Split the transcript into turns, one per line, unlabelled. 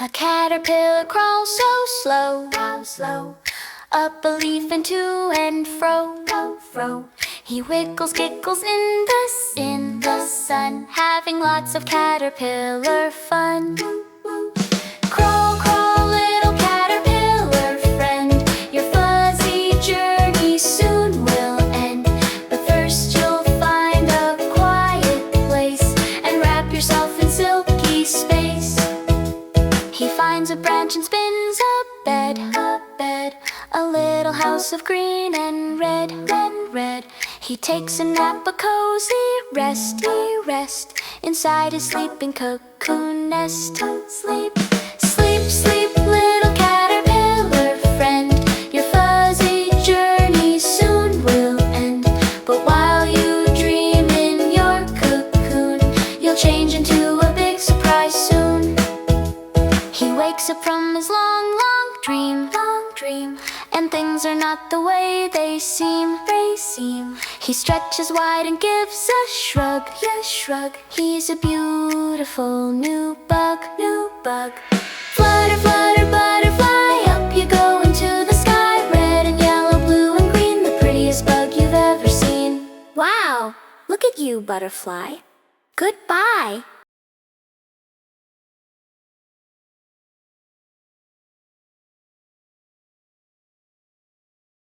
A caterpillar crawls so slow, up a leaf and to and fro. He wiggles, giggles in the sun, having lots of caterpillar fun. Crawl, crawl, little caterpillar friend, your fuzzy journey soon will end. But first you'll find a quiet place and wrap yourself in silky space. He finds a branch and spins a bed, a little house of green and red. He takes a nap, a cozy rest inside his sleeping cocoon nest. Sleep, sleep, sleep, little caterpillar friend, your fuzzy journey soon will end. But while you dream in your cocoon, you'll change into a big surprise soon. He wakes up from his long dream, and things are not the way they seem. He stretches wide and gives a shrug. He's a beautiful new bug. Flutter, flutter, butterfly, up you go into the sky. Red and yellow, blue and green, the prettiest bug you've ever seen. Wow, look at you, butterfly. Goodbye.